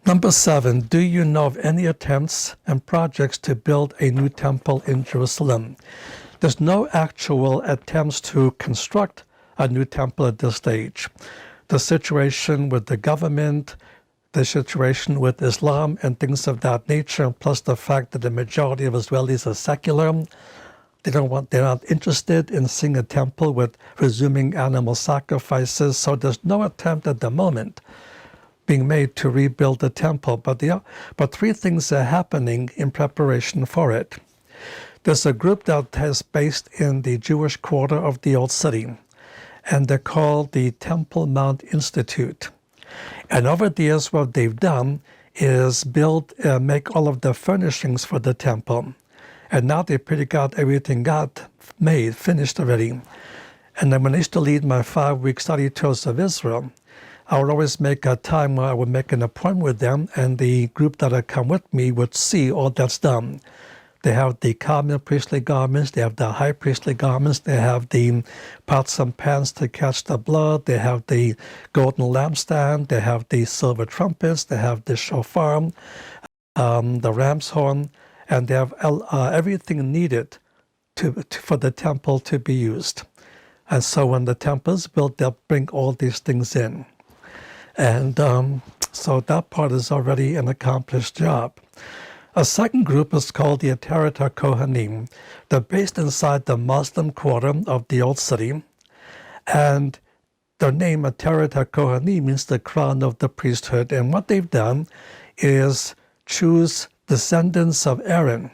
Number 7, do you know of any attempts and projects to build a new temple in Jerusalem? There's no actual attempts to construct a new temple at this stage. The situation with the government, the situation with Islam and things of that nature, plus the fact that the majority of Israelis are secular, they're not interested in seeing a temple with resuming animal sacrifices, so there's no attempt at the moment being made to rebuild the temple. But three things are happening in preparation for it. There's a group that is based in the Jewish quarter of the Old City, and they're called the Temple Mount Institute. And over the years, what they've done is make all of the furnishings for the temple. And now they pretty got everything finished already. And then when I used to lead my 5-week study tours of Israel, I would always make a time where I would make an appointment with them, and the group that would come with me would see all that's done. They have the common priestly garments, they have the high priestly garments, they have the pots and pans to catch the blood, they have the golden lampstand, they have the silver trumpets, they have the shofar, the ram's horn, and they have everything needed for the temple to be used. And so when the temple is built, they'll bring all these things in. And so that part is already an accomplished job. A second group is called the Ateret HaKohanim. They're based inside the Muslim quarter of the Old City. And their name, Ateret HaKohanim, means the crown of the priesthood. And what they've done is choose descendants of Aaron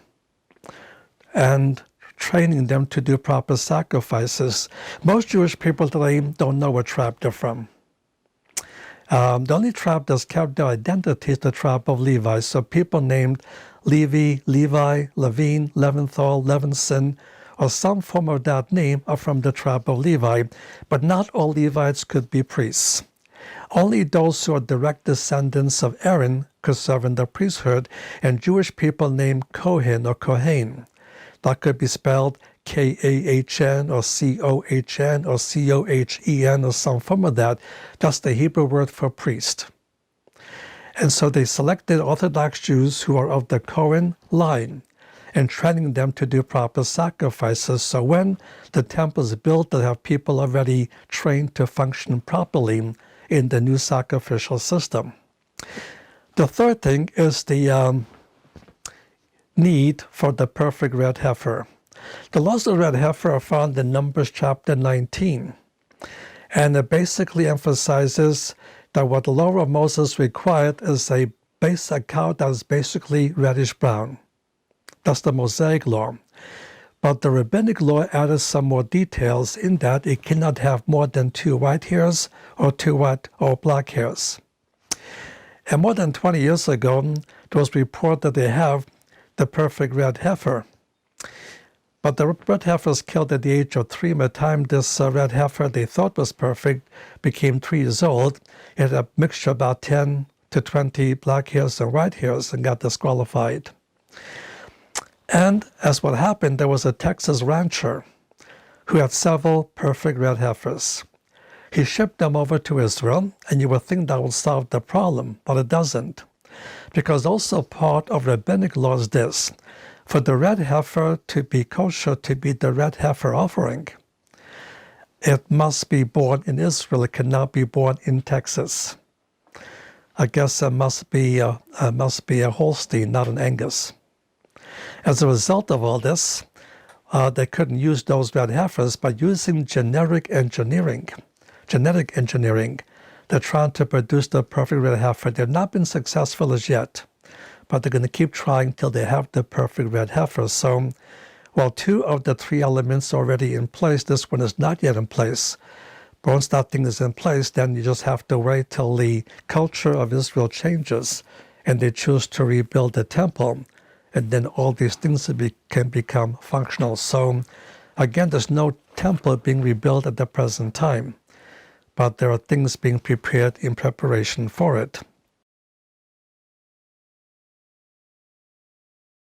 and training them to do proper sacrifices. Most Jewish people today don't know what tribe they're from. The only tribe that's kept their identity is the tribe of Levi. So people named Levi, Levine, Leventhal, Levinson, or some form of that name are from the tribe of Levi. But not all Levites could be priests. Only those who are direct descendants of Aaron could serve in the priesthood, and Jewish people named Kohen or Kohen. That could be spelled K-A-H-N or C-O-H-N or C-O-H-E-N or some form of that. That's the Hebrew word for priest. And so they selected Orthodox Jews who are of the Kohen line and training them to do proper sacrifices. So when the temple is built, they have people already trained to function properly in the new sacrificial system. The third thing is the need for the perfect red heifer. The laws of the red heifer are found in Numbers chapter 19. And it basically emphasizes that what the law of Moses required is a cow that is basically reddish brown. That's the Mosaic law. But the rabbinic law added some more details in that it cannot have more than 2 white hairs or 2 white or black hairs. And more than 20 years ago, there was report that they have the perfect red heifer. But the red heifer was killed at the age of 3. By the time this red heifer they thought was perfect became 3 years old, it had a mixture of about 10 to 20 black hairs and white hairs and got disqualified. And as what happened, there was a Texas rancher who had several perfect red heifers. He shipped them over to Israel, and you would think that would solve the problem, but it doesn't. Because also part of rabbinic law is this: for the red heifer to be kosher, to be the red heifer offering, it must be born in Israel. It cannot be born in Texas. I guess it must be a Holstein, not an Angus. As a result of all this, they couldn't use those red heifers, but using genetic engineering, they're trying to produce the perfect red heifer. They've not been successful as yet, but they're going to keep trying till they have the perfect red heifer. So while 2 of the 3 elements are already in place, this one is not yet in place. But once that thing is in place, then you just have to wait till the culture of Israel changes and they choose to rebuild the temple. And then all these things can become functional. So again, there's no temple being rebuilt at the present time, but there are things being prepared in preparation for it.